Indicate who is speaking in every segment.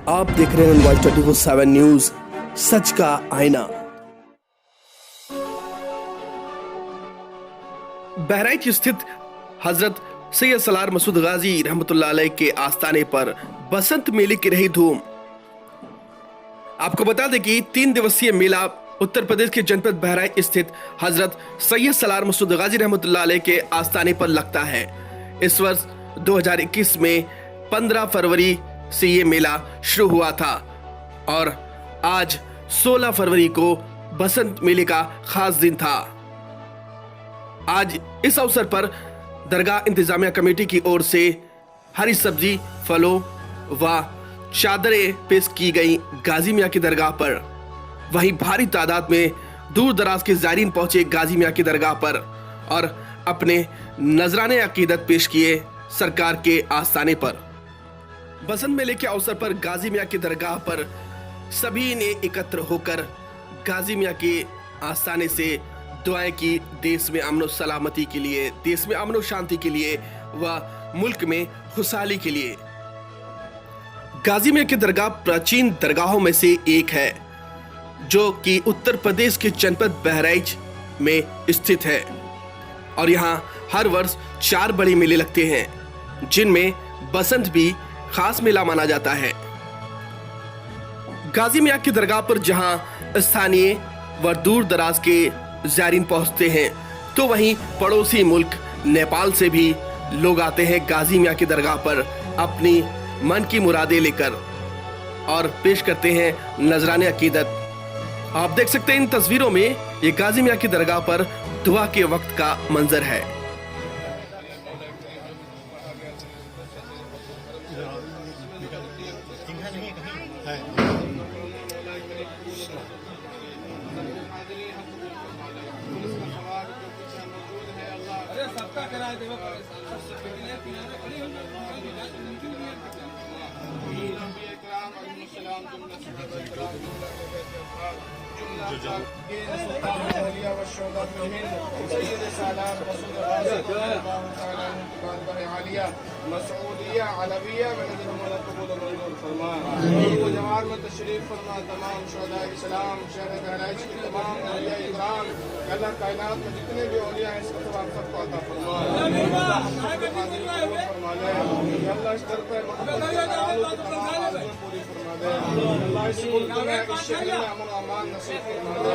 Speaker 1: आप देख रहे हैं वॉइस 24/7 न्यूज, सच का आईना। बहराइच स्थित हजरत सैयद सलार मसूद गाजी रहमतुल्लाह अलैह के आस्थाने पर बसंत मेले की रही धूम। आपको बता दें कि 3 दिवसीय मेला उत्तर प्रदेश के जनपद बहराइच स्थित हजरत सैयद सलार मसूद गाजी रहमतुल्लाह अलैह के आस्थाने पर लगता है। इस वर्ष 2021 में 15 फरवरी से ये मेला शुरू हुआ था और आज 16 फरवरी को बसंत मेले का खास दिन था। आज इस अवसर पर दरगाह इंतजामिया कमेटी की ओर से हरी सब्जी, फलों व चादरें पेश की गई गाजी मियां की दरगाह पर। वहीं भारी तादाद में दूर दराज के ज़ायरीन पहुंचे गाजी मियां की दरगाह पर और अपने नजराने अकीदत पेश किए सरकार के आस्थाने पर। बसंत मेले के अवसर पर गाजी मियां की दरगाह पर सभी ने एकत्र होकर गाजी मियां के आस्थाने से दुआएं की, देश में अमन सलामती के लिए, देश में अमन शांति के लिए व मुल्क में खुशहाली के लिए। गाजी मियां की दरगाह प्राचीन दरगाहों में से एक है जो कि उत्तर प्रदेश के जनपद बहराइच में स्थित है और यहाँ हर वर्ष 4 बड़े मेले लगते हैं जिनमें बसंत भी खास मेला माना जाता है। गाजी मियां की दरगाह पर जहां स्थानीय व दूर दराज के ज़ायरीन पहुंचते हैं तो वहीं पड़ोसी मुल्क नेपाल से भी लोग आते हैं गाजी मियां की दरगाह पर अपनी मन की मुरादें लेकर और पेश करते हैं नजराने अकीदत। आप देख सकते हैं इन तस्वीरों में ये गाजी मियां की दरगाह पर दुआ के वक्त का मंजर है।
Speaker 2: मसूदिया अलविया में कबूल मंजूर फरमा। जवार में तशरीफ फरमा तमाम शुहदा इस्लाम शहर बहराइच के तमाम औलिया इकराम, अल्लाह कायनात में जितने भी औलिया हैं इसका तमाम सबको अता फरमा। अल्लाह इस दर पर पूरी फरमा दे। अल्लाह इस मुल्क में इस शहर में अमन अमान नसीब फरमा दे।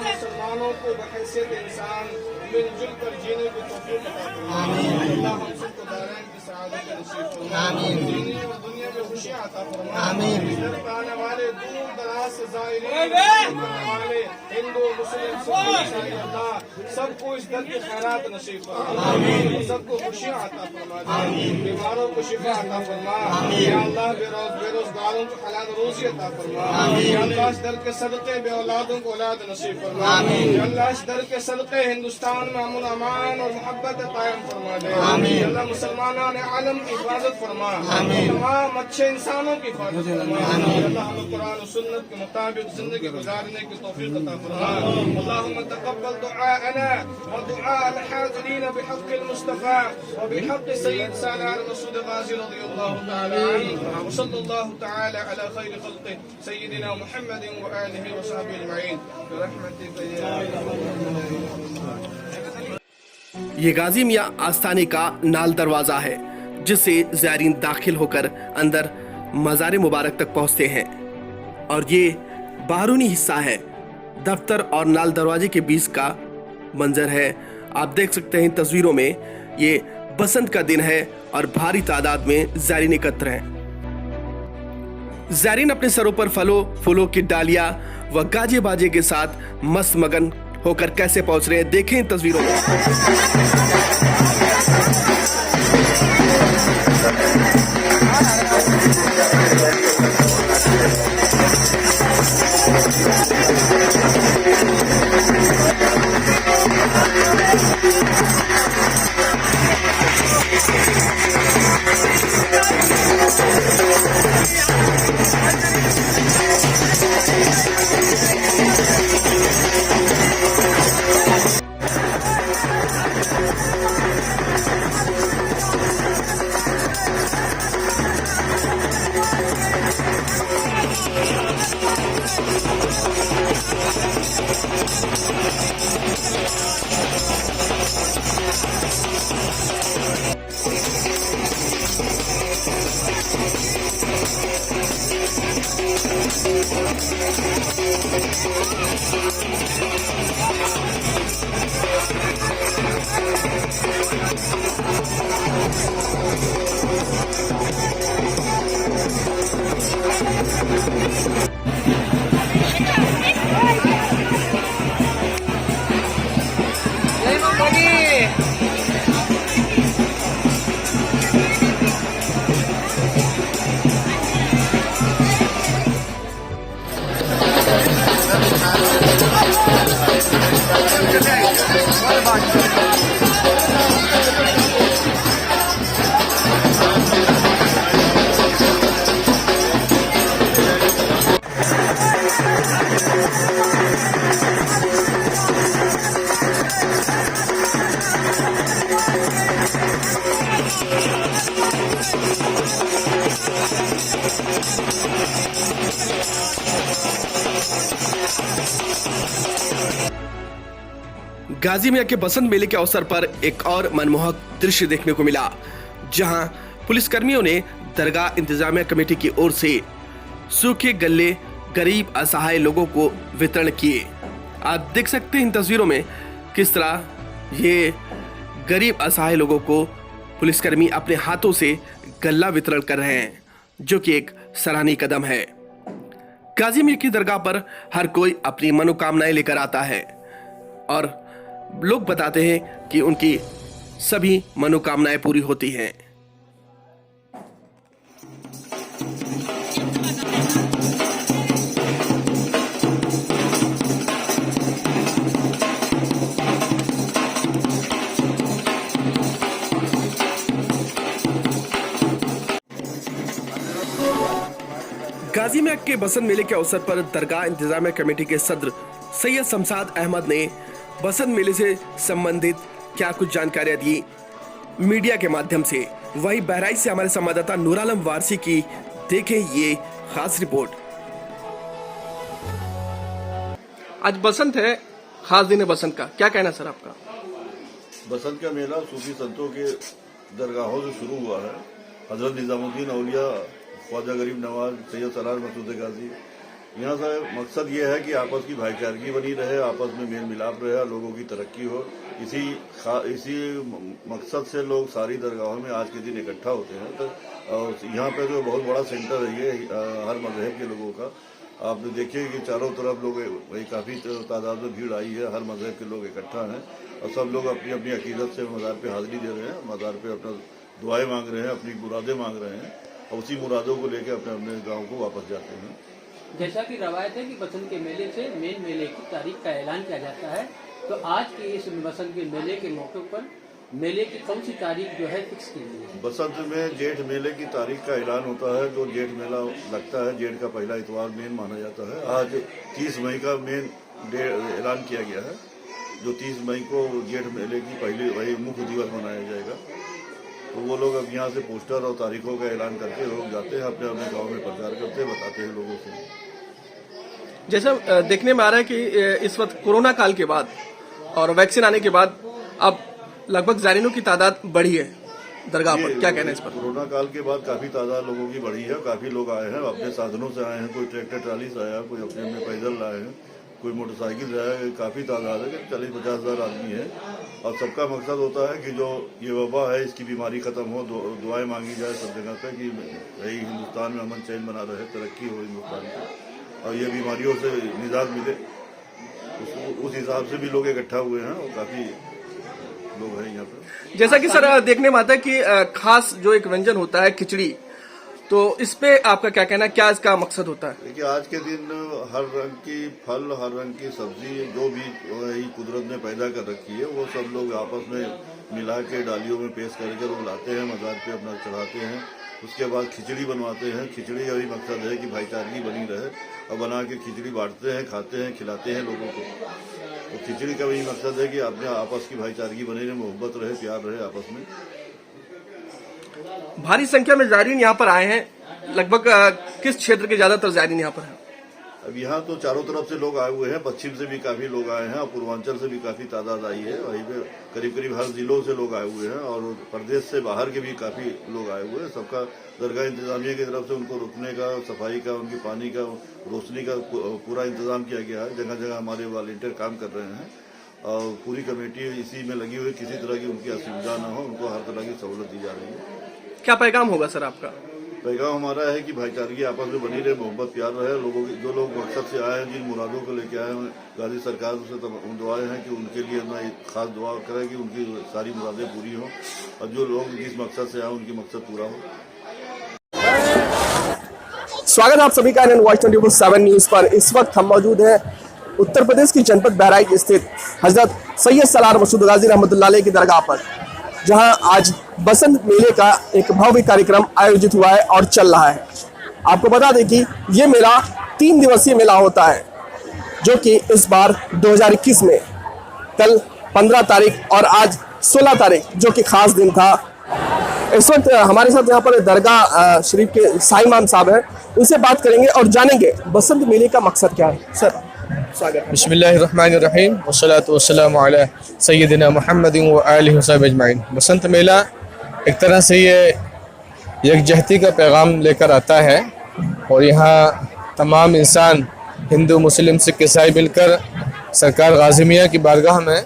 Speaker 2: मुसलमानों को बहैसियत इंसान मिलजुल कर जीने की तौफीक अता फरमा। अल्लाह हम सबको दारैन की सआदत नसीब फरमा। दीनी और दुनिया में खुशियां अता फरमा। इधर पे आने वाले दूर दराज से ज़ायरीन वाले हिंदू मुस्लिम अल्लाह सबको इस दर की खैरात नसीब फरमा। सबको खुशियां अता फरमा। बीमारों को शिफा अता फरमा। या अल्लाह बेरोजगारों को हलाल रोजी अता फरमा। या अल्लाह इस दर के सदक़े बे औलादों को औलाद नसीब फरमा। या अल्लाह इस दर के सदक़े हिंदुस्तान में अमन अमान और मोहब्बत कायम फरमा दे। अल्लाह मुसलमानों ने आलम की हिफाजत फरमा। तमाम अच्छे इंसानों की हिफाजत फरमा। अल्लाह हमें कुरान और सुन्नत के मुताबिक जिंदगी गुजारने की तौफीक अता फरमा। अल्लाहुम्मा तक़ब्बल दुआअना व दुआ अल हाज़िरीन बिहक़्क़ अल मुस्तफ़ा व बिहक़्क़ सय्यद सलार मसूद गाज़ी रज़ियल्लाहु तआला अन्हु व सल्लल्लाहु तआला अला खैरि ख़ल्क़िही सय्यिदिना मुहम्मद व आलिहि व सहबिहि अजमईन बिरहमतिक या
Speaker 1: ये गाजी मियां आस्थाने का नाल दरवाजा है जिससे ज़ायरीन दाखिल होकर अंदर मज़ार मुबारक तक पहुंचते हैं और ये बाहरूनी हिस्सा है। दफ्तर और नाल दरवाजे के बीच का मंजर है। आप देख सकते हैं तस्वीरों में ये बसंत का दिन है और भारी तादाद में ज़ायरीन एकत्र हैं। ज़ायरीन अपने सरों पर फूलों की डालियां व गाजे बाजे के साथ मस्त मगन होकर कैसे पहुंच रहे हैं, देखें इन तस्वीरों में। गाजी मियां के बसंत मेले के अवसर पर एक और मनमोहक दृश्य देखने को मिला, जहां पुलिसकर्मियों ने दरगाह इंतजामिया कमेटी की ओर से सूखे गल्ले गरीब असहाय लोगों को वितरण किए। आप देख सकते हैं इन तस्वीरों में किस तरह ये गरीब असहाय लोगों को पुलिसकर्मी अपने हाथों से गल्ला वितरण कर रहे हैं, जो कि एक सराहनीय कदम है। गाजी मियां की दरगाह पर हर कोई अपनी मनोकामनाएं लेकर आता है और लोग बताते हैं कि उनकी सभी मनोकामनाएं पूरी होती हैं। गाजी मियां के बसंत मेले के अवसर पर दरगाह इंतजामिया कमेटी के सदर सैयद शमशाद अहमद ने बसंत मेले से संबंधित क्या कुछ जानकारियां दी मीडिया के माध्यम से। वहीं बहराइच से हमारे संवाददाता नूर आलम वारसी की देखें ये खास रिपोर्ट। आज बसंत है, खास दिन है बसंत का, क्या कहना सर आपका?
Speaker 3: बसंत का मेला सूफी संतों के दरगाहों से शुरू हुआ है। हजरत निजामुद्दीन औलिया, ख्वाजा गरीब नवाज, सैयद सरार मसूद गाजी, यहाँ से मकसद ये है कि आपस की भाईचारगी बनी रहे, आपस में मेल मिलाप रहे, लोगों की तरक्की हो। इसी मकसद से लोग सारी दरगाहों में आज के दिन इकट्ठा होते हैं। तो और यहाँ पे जो बहुत बड़ा सेंटर है ये हर मजहब के लोगों का। आप देखिए कि चारों तरफ लोग वही काफ़ी तादाद में भीड़ आई है, हर मजहब के लोग इकट्ठा हैं और सब लोग अपनी अपनी अकीदत से मज़ार पे हाजिरी दे रहे हैं, मज़ार पे अपना दुआएं मांग रहे हैं, अपनी मुरादें मांग रहे हैं और उसी मुरादों को लेकर अपने अपने गाँव को वापस जाते हैं।
Speaker 4: जैसा कि रवायत है कि बसंत के मेले से मेन मेले की तारीख का ऐलान किया जाता है, तो आज के इस बसंत के मेले के मौके पर मेले की कौन सी तारीख जो है फिक्स की गई है?
Speaker 3: बसंत में जेठ मेले की तारीख का ऐलान होता है। जो जेठ मेला लगता है, जेठ का पहला इतवार मेन माना जाता है। आज 30 मई का मेन ऐलान किया गया है, जो 30 मई को जेठ मेले की पहली वही मुख्य दिवस मनाया जाएगा। तो वो लोग अब यहाँ से पोस्टर और तारीखों का ऐलान करके लोग जाते हैं, अपने अपने गाँव में प्रचार करते हैं, बताते हैं लोगों से।
Speaker 1: जैसा देखने में आ रहा है कि इस वक्त कोरोना काल के बाद और वैक्सीन आने के बाद अब लगभग ज़ायरीनों की तादाद बढ़ी है दरगाह पर, क्या कहना है इस पर?
Speaker 3: कोरोना काल के बाद काफी तादाद लोगों की बढ़ी है, काफी लोग आए हैं, अपने साधनों से आए हैं, कोई ट्रैक्टर ट्राली से आया, कोई अपने अपने पैदल आए हैं, कोई मोटरसाइकिल से आया है। काफी तादाद है, 40-50 हज़ार आदमी है और सबका मकसद होता है कि जो ये वबा है इसकी बीमारी खत्म हो, दुआएं मांगी जाए सब जगह पे कि यही हिंदुस्तान में अमन चैन बना रहे, तरक्की हो हिंदुस्तान की और ये बीमारियों से निजात मिले। उस हिसाब से भी लोग इकट्ठा हुए हैं और काफी लोग हैं यहाँ पर।
Speaker 1: जैसा कि सर देखने में आता है कि खास जो एक व्यंजन होता है खिचड़ी, तो इस पे आपका क्या कहना है, क्या इसका मकसद होता है?
Speaker 3: देखिए आज के दिन हर रंग की फल, हर रंग की सब्जी जो भी कुदरत ने पैदा कर रखी है वो सब लोग आपस में मिला के डालियों में पेश करके लोग लाते हैं, मज़ार पे अपना चढ़ाते हैं। उसके बाद खिचड़ी बनवाते हैं। खिचड़ी का भी मकसद है कि भाईचारगी बनी रहे और बना के खिचड़ी बांटते हैं, खाते हैं, खिलाते हैं लोगों को। तो खिचड़ी का भी मकसद है कि अपने आपस की भाईचारगी बनी रहे, मोहब्बत रहे, प्यार रहे आपस में।
Speaker 1: भारी संख्या में ज़ायरीन यहाँ पर आए हैं। लगभग किस क्षेत्र के ज्यादातर ज़ायरीन यहाँ पर हैं?
Speaker 3: अब यहाँ तो चारों तरफ से लोग आए हुए हैं, पश्चिम से भी काफी लोग आए हैं और पूर्वांचल से भी काफी तादाद आई है। वहीं पे करीब करीब हर जिलों से लोग आए हुए हैं और प्रदेश से बाहर के भी काफी लोग आए हुए हैं। सबका दरगाह इंतजामिया की तरफ से उनको रुकने का, सफाई का, उनकी पानी का, रोशनी का पूरा इंतजाम किया गया है। जगह जगह हमारे वॉलंटियर काम कर रहे हैं और पूरी कमेटी इसी में लगी हुई, किसी तरह की उनकी असुविधा न हो, उनको हर तरह की सहूलत दी जा रही है।
Speaker 1: क्या पैगाम होगा सर आपका?
Speaker 3: पैगाम हमारा है कि भाईचारगी आपस में बनी रहे, मोहब्बत प्यार रहे। लोगों की जो लोग मकसद से आए हैं, जिन मुरादों को लेके आए हैं, गाजी सरकार से दुआएं हैं कि उनके लिए ना एक खास दुआ करें कि उनकी सारी मुरादें पूरी हों और जो लोग जिस मकसद से आए उनकी मकसद पूरा हो।
Speaker 1: स्वागत है आप सभी का एनएन वॉइस 24/7 न्यूज पर। इस वक्त हम मौजूद हैं उत्तर प्रदेश की जनपद बहराइच स्थित हजरत सैयद सलार मसूद गाजी रहमतुल्लाह अलैह की दरगाह पर, जहां आज बसंत मेले का एक भव्य कार्यक्रम आयोजित हुआ है और चल रहा है। आपको बता दें कि ये मेला 3 दिवसीय मेला होता है, जो कि इस बार 2021 में कल 15 तारीख और आज 16 तारीख जो कि खास दिन था। इस वक्त हमारे साथ यहाँ पर दरगाह शरीफ के साईं इमाम साहब हैं, उनसे बात करेंगे और जानेंगे बसंत मेले का मकसद क्या है। सर स्वागत है।
Speaker 5: बिस्मिल्लाहिर्रहमानिर्रहीम वस्सलातु वस्सलामु अला सय्यदिना मुहम्मदिन व आलिहि वसहबिहि अजमईन। बसंत मेला एक तरह से ये यकजहती का पैगाम लेकर आता है और यहाँ तमाम इंसान हिंदू मुस्लिम सिख ईसाई मिलकर सरकार गाजी मियाँ की बारगाह में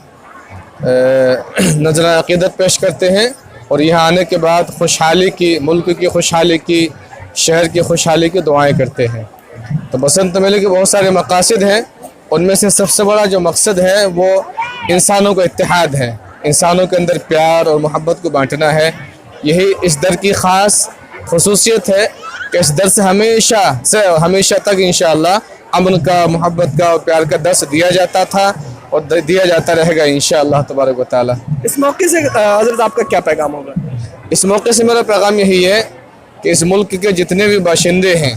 Speaker 5: नज़रान अक़ीदत पेश करते हैं और यहाँ आने के बाद खुशहाली की, मुल्क की खुशहाली की, शहर की खुशहाली की दुआएं करते हैं। तो बसंत मेले के बहुत सारे मकासद हैं, उनमें से सबसे बड़ा जो मकसद है वो इंसानों का इत्तेहाद है, इंसानों के अंदर प्यार और मोहब्बत को बांटना है। यही इस दर की ख़ास खसूसियत है कि इस दर से हमेशा तक इंशाअल्लाह अमन का, मोहब्बत का और प्यार का दर्स दिया जाता था और दिया जाता रहेगा इंशाअल्लाह तबारक व तआला।
Speaker 1: इस मौके से हजरत आपका क्या पैगाम होगा?
Speaker 5: इस मौके से मेरा पैगाम यही है कि इस मुल्क के जितने भी बाशिंदे हैं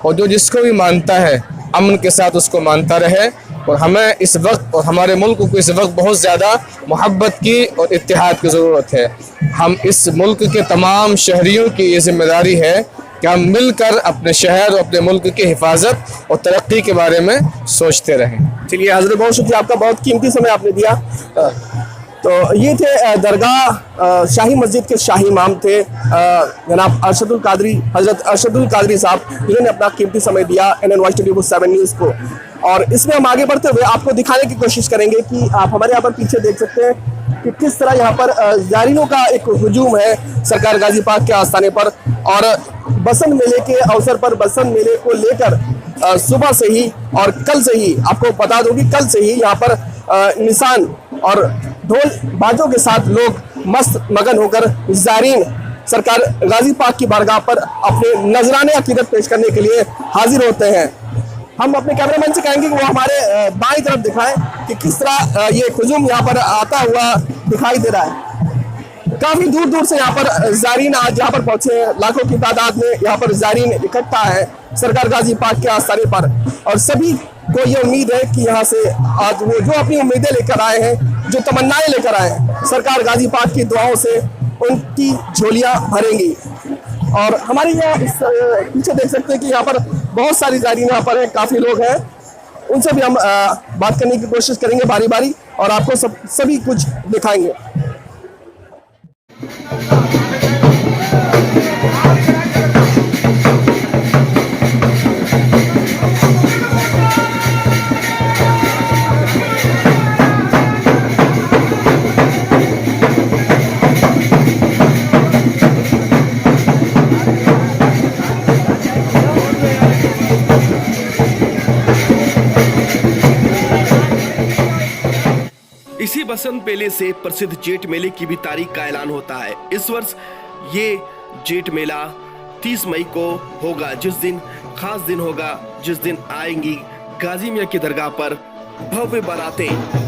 Speaker 5: और जो जिसको भी मानता है, अमन के साथ उसको मानता रहे और हमें इस वक्त और हमारे मुल्क को इस वक्त बहुत ज़्यादा मोहब्बत की और इत्तेहाद की ज़रूरत है। हम इस मुल्क के तमाम शहरियों की ये जिम्मेदारी है कि हम मिलकर अपने शहर और अपने मुल्क की हिफाजत और तरक्की के बारे में सोचते रहें।
Speaker 1: चलिए हजरत, बहुत शुक्रिया आपका, बहुत कीमती समय आपने दिया। तो ये थे दरगाह शाही मस्जिद के शाही इमाम थे जनाब अरशदुल कादरी, हजरत अरशदुल कादरी साहब, जिन्होंने अपना कीमती समय दिया एनएन वॉइस 24/7 न्यूज़ को। और इसमें हम आगे बढ़ते हुए आपको दिखाने की कोशिश करेंगे कि आप हमारे यहाँ पर पीछे देख सकते हैं कि किस तरह यहाँ पर ज़ायरीनों का एक हुजूम है सरकार गाजी पाक के आस्थाने पर। और बसंत मेले के अवसर पर बसंत मेले को लेकर सुबह से ही और कल से ही, आपको बता दूं कि कल से ही यहाँ पर निशान और ढोल बाजों के साथ लोग मस्त मगन होकर ज़ायरीन सरकार गाजी पाक की बारगाह पर अपने नजराने अकीदत पेश करने के लिए हाजिर होते हैं। हम अपने कैमरामैन से कहेंगे कि वो हमारे बाईं तरफ दिखाएं कि किस तरह ये हुजूम यहाँ पर आता हुआ दिखाई दे रहा है। काफी दूर दूर से यहाँ पर ज़ायरीन आज यहाँ पर पहुंचे हैं, लाखों की तादाद में यहाँ पर ज़ायरीन इकट्ठा है सरकार गाजी पाक के आस्थाने पर। और सभी को ये उम्मीद है कि यहाँ से आज वो जो अपनी उम्मीदें लेकर आए हैं, जो तमन्नाएं लेकर आए हैं, सरकार गाजी पाक की दुआओं से उनकी झोलियां भरेंगी। और हमारे यहाँ इस पीछे देख सकते हैं कि यहाँ पर बहुत सारी ज़ायरीन यहाँ पर है, काफ़ी लोग हैं, उनसे भी हम बात करने की कोशिश करेंगे बारी बारी और आपको सभी कुछ दिखाएंगे। इसी बसंत मेले से प्रसिद्ध जेठ मेले की भी तारीख का ऐलान होता है। इस वर्ष ये जेठ मेला 30 मई को होगा, जिस दिन खास दिन होगा, जिस दिन आएंगी गाजी मियाँ की दरगाह पर भव्य बारातें।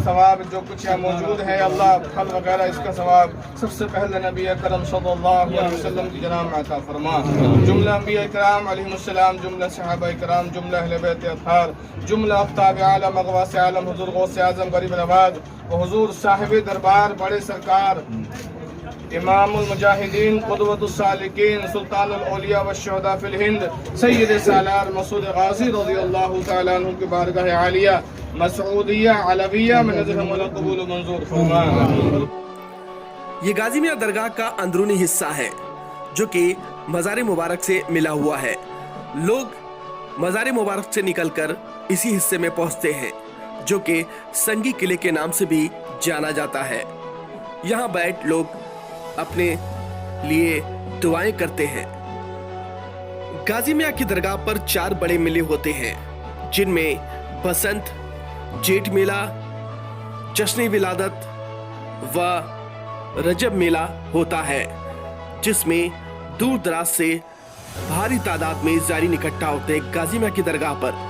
Speaker 2: सवाब, जो कुछ यहाँ मौजूद है अल्लाह फल वगैरह इसका सवाब सबसे पहले नबी करम सल्लल्लाहु अलैहि वसल्लम की जनाब में अता फरमा। जुमला अंबिया किराम अलैहिमुस्सलाम, जुमला सहाबा किराम, जुमला अहले बैत अतहार, जुमला अफ्ताब आलम अगवास आलम हुजूर गौस आज़म गरीब नवाज व हुजूर साहिब दरबार बड़े सरकार इमामुल मुजाहिदीन क़ुदवतुस सालिकीन सुल्तानुल औलिया व शुहदा फिल हिंद सय्यद सालार मसूद गाजी रज़ियल्लाहु तआला अन्हु की बारगाह आलिया मसऊदिया अलविया में नज़र मौला कबूल मंजूर फरमा।
Speaker 1: ये गाजी मियां दरगाह का अंदरूनी हिस्सा है जो कि मज़ार मुबारक से मिला हुआ है। लोग मज़ार मुबारक से निकलकर इसी हिस्से में पहुंचते हैं जो कि संगी किले के नाम से भी जाना जाता है। यहाँ बैठ लोग अपने लिए दुआएं करते हैं। गाजी मियां की दरगाह पर 4 बड़े मेले होते हैं जिनमें बसंत, जेठ मेला, जश्न विलादत व रजब मेला होता है, जिसमें दूर दराज से भारी तादाद में ज़ायरीन इकट्ठा होते हैं गाजी मियां की दरगाह पर।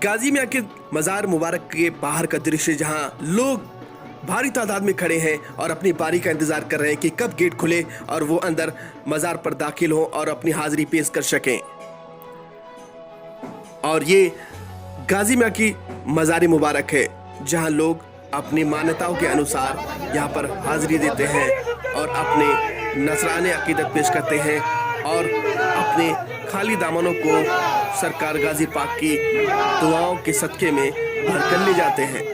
Speaker 1: गाजी मियां के मज़ार मुबारक के बाहर का दृश्य, जहां लोग भारी तादाद में खड़े हैं और अपनी बारी का इंतजार कर रहे हैं कि कब गेट खुले और वो अंदर मज़ार पर दाखिल हों और अपनी हाजिरी पेश कर सकें। और ये गाजी मियां की मज़ार मुबारक है जहां लोग अपनी मान्यताओं के अनुसार यहाँ पर हाजिरी देते हैं और अपने नसराने अकीदत पेश करते हैं और अपने खाली दामनों को सरकार गाजी पाक की दुआओं के सदके में भर कर ले जाते हैं।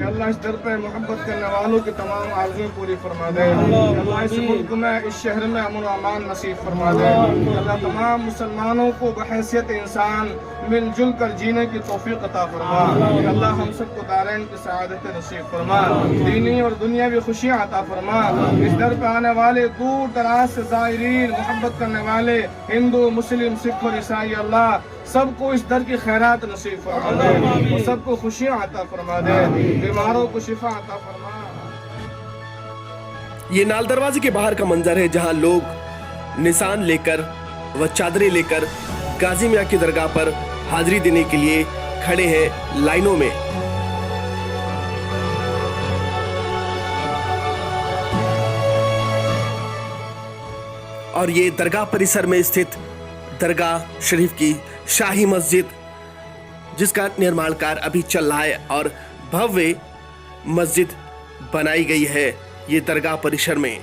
Speaker 2: अल्लाह इस दर पे मोहब्बत करने वालों की तमाम आरज़ुएं पूरी फरमा दे। अल्लाह इस मुल्क में, इस शहर में अमन व अमान नसीब फरमा दे। अल्लाह तमाम मुसलमानों को बहैसियत इंसान मिलजुल कर जीने की तौफीक अता फरमा। अल्लाह हम सबको दारैन की सआदत नसीब फरमा, दीनी और दुनियावी खुशियाँ अता फरमा। इस दर पे आने वाले दूर दराज से ज़ायरीन, मोहब्बत करने वाले हिंदू, मुस्लिम, सिख और ईसाई, अल्लाह सबको इस दर की खैरात नसीब फरमा दे और सबको खुशियाँ अता फरमा दे, बीमारों को शिफा अता फरमा।
Speaker 1: ये नाल दरवाजे के बाहर का मंजर है जहां लोग निशान लेकर व चादरें लेकर गाजी मियां की दरगाह पर हाजिरी देने के लिए खड़े हैं लाइनों में। और ये दरगाह परिसर में स्थित दरगाह शरीफ की शाही मस्जिद, जिसका निर्माण कार्य अभी चल रहा है और भव्य मस्जिद बनाई गई है ये दरगाह परिसर में।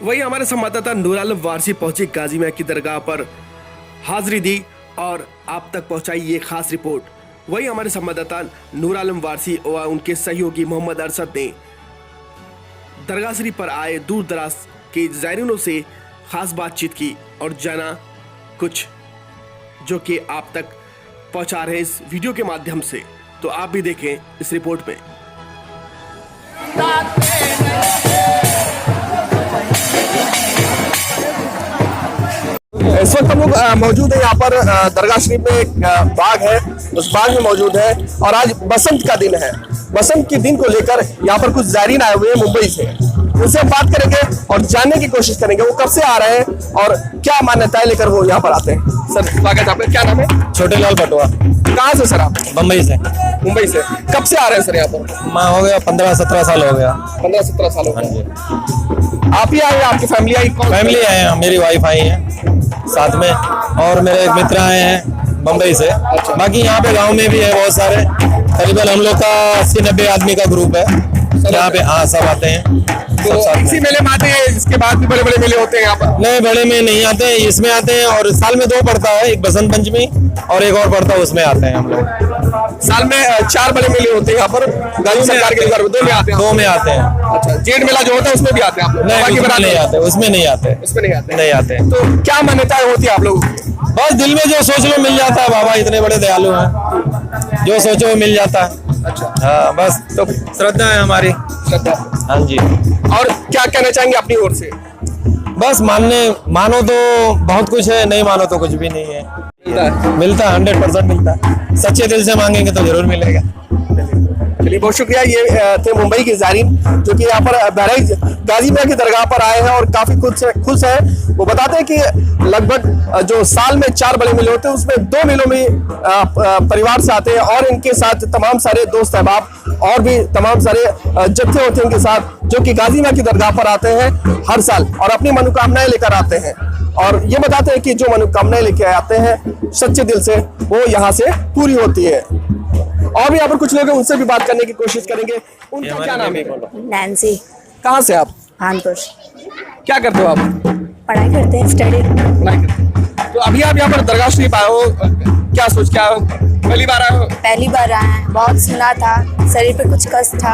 Speaker 1: वही हमारे संवाददाता नूर आलम वारसी पहुंचे गाजी मियां की दरगाह पर, हाजिरी दी और आप तक पहुंचाई ये खास रिपोर्ट। वही हमारे संवाददाता नूर आलम वारसी और उनके सहयोगी मोहम्मद अरशद ने दरगाह शरीफ पर आए दूर दराज के ज़ायरीनों से खास बातचीत की और जाना कुछ जो कि आप तक पहुंचा रहे हैं इस वीडियो के माध्यम से। तो आप भी देखें इस रिपोर्ट में।
Speaker 5: इस वक्त हम लोग मौजूद है यहाँ पर दरगाह शरीफ में एक बाग है, उस बाग में मौजूद है और आज बसंत का दिन है। बसंत के दिन को लेकर यहाँ पर कुछ ज़ायरीन आए हुए हैं मुंबई से, उनसे हम बात करेंगे और जानने की कोशिश करेंगे वो कब से आ रहे हैं और क्या मान्यताएं लेकर वो यहाँ पर आते हैं। सर स्वागत है आपका, क्या नाम है?
Speaker 6: छोटे लाल पटवा।
Speaker 5: कहाँ से सर आप?
Speaker 6: बम्बई से।
Speaker 5: मुंबई से। कब से आ रहे हैं सर यहाँ पर?
Speaker 6: मैं हो गया 15-17 साल हो गया।
Speaker 5: 15-17 साल हो
Speaker 6: हाँ
Speaker 5: गए।
Speaker 6: जी।
Speaker 5: आप ही आए, आपकी फैमिली आई?
Speaker 6: फैमिली आए हैं, मेरी वाइफ आई है साथ में और मेरे एक मित्र आए हैं बम्बई से। बाकी यहाँ पे गांव में भी है बहुत सारे, करीबन हम लोग का 80-90 आदमी का ग्रुप है यहाँ पे। हाँ सब आते हैं।
Speaker 5: तो इसी मेले में आते हैं, इसके बाद भी बड़े बड़े मेले होते हैं यहाँ पर?
Speaker 6: नहीं, बड़े में नहीं आते हैं, इसमें आते हैं और साल में 2 पड़ता है, एक बसंत पंचमी और एक और पड़ता है, उसमें आते हैं हम लोग।
Speaker 5: साल में 4 बड़े मेले होते हैं यहाँ पर गाजी सरकार के घर में, 2 में आते हैं?
Speaker 6: 2 में आते हैं।
Speaker 5: अच्छा, जेठ मेला जो होता है उसमें भी आते हैं आप लोग?
Speaker 6: नहीं, उसमें नहीं आते, उसमें नहीं आते,
Speaker 5: इसमें नहीं आते?
Speaker 6: नहीं आते।
Speaker 5: तो क्या मान्यताएं होती है आप लोगों की?
Speaker 6: बस दिल में जो सोच लो मिल जाता है, बाबा इतने बड़े दयालु हैं, जो सोचो वो मिल जाता है।
Speaker 5: अच्छा,
Speaker 6: हाँ बस तो श्रद्धा है हमारी।
Speaker 5: श्रद्धा।
Speaker 6: हाँ जी।
Speaker 5: और क्या कहना चाहेंगे अपनी ओर से?
Speaker 6: बस मानो तो बहुत कुछ है, नहीं मानो तो कुछ भी नहीं है। मिलता है 100% मिलता है, सच्चे दिल से मांगेंगे तो जरूर मिलेगा।
Speaker 5: चलिए बहुत शुक्रिया। ये थे मुंबई के ज़ायरीन जो कि यहाँ पर बहराइच गाजी मियां की दरगाह पर आए हैं और काफी खुश हैं। वो बताते हैं कि लगभग जो साल में 4 बड़े मेले होते हैं उसमें 2 मेलों में परिवार से आते हैं और इनके साथ तमाम सारे दोस्त अहबाब और भी तमाम सारे जत्थे होते हैं इनके साथ, जो कि गाजी मियां की दरगाह पर आते हैं हर साल और अपनी मनोकामनाएं लेकर आते हैं। और ये बताते हैं कि जो मनोकामनाएं लेके आते हैं सच्चे दिल से वो यहाँ से पूरी होती है। और भी यहाँ पर कुछ लोग हैं, उनसे भी बात करने की कोशिश करेंगे। उनका क्या नाम है?
Speaker 7: नैन्सी।
Speaker 5: कहाँ से आप?
Speaker 7: कानपुर।
Speaker 5: क्या करते हो आप?
Speaker 7: पढ़ाई करते हैं, स्टडी।
Speaker 5: पढ़ाई करते हैं। तो अभी आप यहाँ पर दरगाह शरीफ आए हो, क्या सोच के आए हो? पहली बार आए हो?
Speaker 7: पहली बार आए हैं। बहुत सुना था, शरीर पे कुछ कष्ट था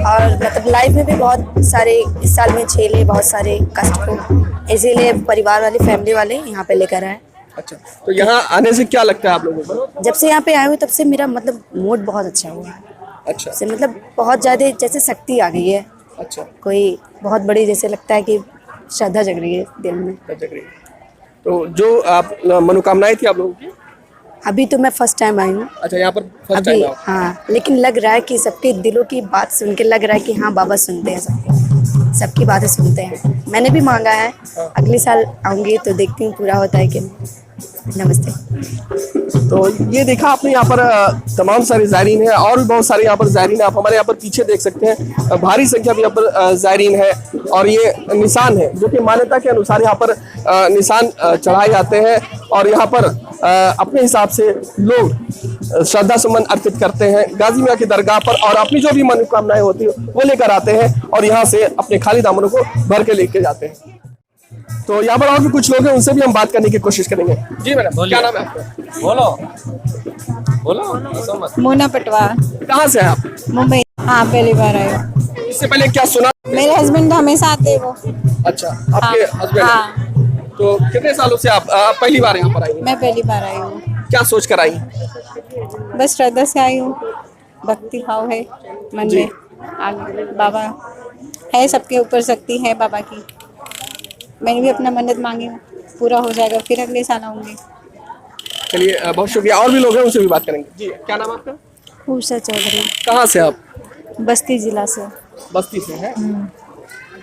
Speaker 7: और मतलब लाइफ में भी बहुत सारे इस साल में झेले बहुत सारे कष्ट को, इसीलिए परिवार वाले फैमिली वाले यहाँ पे लेकर आए।
Speaker 5: अच्छा, तो यहाँ आने से क्या लगता है आप लोगों को?
Speaker 7: जब से यहाँ पे आए हुए तब से मेरा मतलब मूड बहुत अच्छा हुआ है।
Speaker 5: अच्छा
Speaker 7: से मतलब बहुत ज़्यादा जैसे शक्ति आ गई है,
Speaker 5: अच्छा,
Speaker 7: कोई बहुत बड़ी जैसे लगता है कि श्रद्धा जग रही है दिल में।
Speaker 5: तो जो आप मनोकामनाएं थी आप लोगों की?
Speaker 7: अभी तो मैं फर्स्ट टाइम आई हूँ।
Speaker 5: अच्छा, यहाँ पर फर्स्ट
Speaker 7: अभी
Speaker 5: टाइम?
Speaker 7: हाँ, लेकिन लग रहा है कि सबके दिलों की बात सुन के लग रहा है कि हाँ बाबा सुनते हैं, सबकी बातें सुनते हैं। मैंने भी मांगा है, अगले साल आऊँगी तो देखती हूँ पूरा होता है कि नहीं। नमस्ते।
Speaker 5: तो ये देखा आपने यहाँ पर तमाम सारे ज़ायरीन हैं और भी बहुत सारे यहाँ पर ज़ायरीन हैं। आप हमारे यहाँ पर पीछे देख सकते हैं, भारी संख्या में यहाँ पर ज़ायरीन है और ये निशान है जो कि मान्यता के अनुसार यहाँ पर निशान चढ़ाए जाते हैं और यहाँ पर अपने हिसाब से लोग श्रद्धा सुमन अर्पित करते हैं गाजी मियां की दरगाह पर और अपनी जो भी मनोकामनाएं होती है वो लेकर आते हैं और यहाँ से अपने खाली दामनों को भर के लेके जाते हैं। तो यहाँ पर और भी कुछ लोग हैं, उनसे भी हम बात करने की कोशिश करेंगे। जी मैडम, क्या नाम है आपका? बोलो।
Speaker 8: मोना पटवा।
Speaker 5: कहाँ से हैं आप?
Speaker 8: मुंबई। हाँ, पहली बार आए हो।
Speaker 5: इससे पहले क्या सुना?
Speaker 8: मेरे हस्बैंड हमेशा आते वो।
Speaker 5: अच्छा, आपके हस्बैंड?
Speaker 8: हाँ।
Speaker 5: तो कितने सालों से आप पहली बार यहाँ पर आई?
Speaker 8: मैं पहली बार आई हूँ।
Speaker 5: क्या सोच कर आई?
Speaker 8: बस श्रद्धा से आई हूँ, भक्ति भाव है मन में। आगे बाबा है, सबके ऊपर शक्ति है बाबा की। मैंने भी अपना मन्नत मांगी, पूरा हो जाएगा, फिर अगले साल आऊंगी।
Speaker 5: चलिए बहुत शुक्रिया। और भी लोग हैं, उनसे भी बात करेंगे। जी, क्या नाम है आपका?
Speaker 8: उषा चौधरी।
Speaker 5: कहाँ से आप?
Speaker 8: बस्ती जिला से।
Speaker 5: बस्ती से हैं?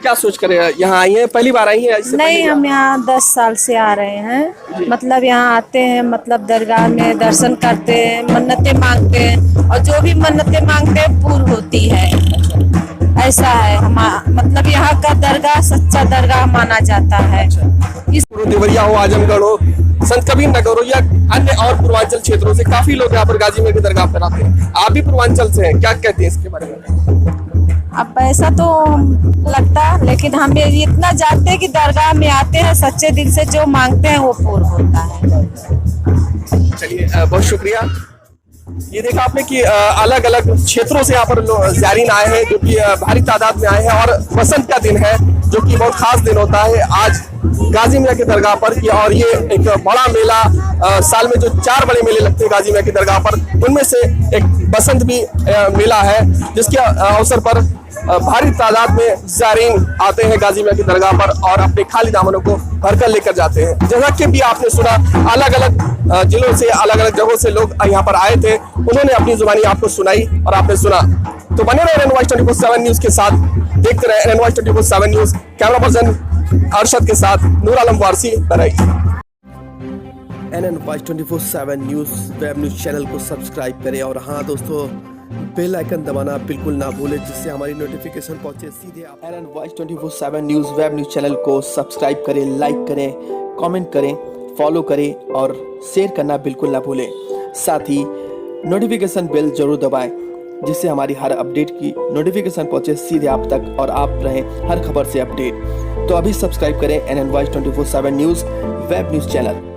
Speaker 1: क्या सोच कर यहाँ आई हैं? पहली बार आई हैं? इससे
Speaker 9: नहीं,
Speaker 1: पहले
Speaker 9: हम यहाँ 10 साल से आ रहे हैं। मतलब यहाँ आते हैं, मतलब दरगाह में दर्शन करते हैं, मन्नतें मांगते हैं और जो भी मन्नतें मांगते हैं पूरी होती है। ऐसा है मतलब यहाँ का दरगाह सच्चा दरगाह माना जाता है। इस
Speaker 1: देवरिया हो, आजमगढ़ हो, संत कबीर नगर हो या अन्य और पूर्वांचल क्षेत्रों से काफी लोग यहाँ पर गाजी मियां की दरगाह पर आते हैं। आप भी पूर्वांचल से हैं, क्या कहते हैं इसके बारे में?
Speaker 9: अब ऐसा तो लगता, लेकिन हम ये इतना जानते हैं कि दरगाह में आते हैं, सच्चे दिल से जो मांगते हैं वो पूर्ण होता है।
Speaker 1: चलिए, बहुत शुक्रिया। ये देखा आपने कि अलग अलग क्षेत्रों से यहाँ पर ज़ायरीन आए हैं, जो कि भारी तादाद में आए हैं और बसंत का दिन है, जो कि बहुत खास दिन होता है आज गाजी मियां की दरगाह पर। और ये एक बड़ा मेला, साल में जो 4 बड़े मेले लगते हैं गाजी मियां की दरगाह पर, उनमें से एक बसंत भी मेला है, जिसके अवसर पर भारी तादाद में ज़ायरीन आते हैं गाजी मियां की दरगाह पर और अपने खाली दामनों को भरकर लेकर जाते हैं। जैसा कि भी आपने सुना, अलग अलग जिलों से, अलग अलग जगहों से लोग यहाँ पर आए थे, उन्होंने अपनी जुबानी आपको सुनाई और आपने सुना। तो बने रहे NN Voice 24/7 न्यूज के साथ, देखते रहे NN Voice 24/7 news. Camera person Arshad के साथ नूर आलम वारसी, बराई। NN Voice 24/7 news web news channel को सब्सक्राइब करें और हाँ दोस्तों, बेल आइकन दबाना बिल्कुल ना भूलें, जिससे हमारी नोटिफिकेशन पहुंचे सीधे आप। NN Voice 24/7 news web news channel को सब्सक्राइब करें, लाइक करें, कमेंट करें, फॉलो करें और शेयर करना बिल्कुल ना भूलें। साथ ही नोटिफिकेशन बेल जरूर दबाएं, जिससे हमारी हर अपडेट की नोटिफिकेशन पहुंचे सीधे आप तक और आप रहें हर खबर से अपडेट। तो अभी सब्सक्राइब करें NN Voice 24/7 news web news channel.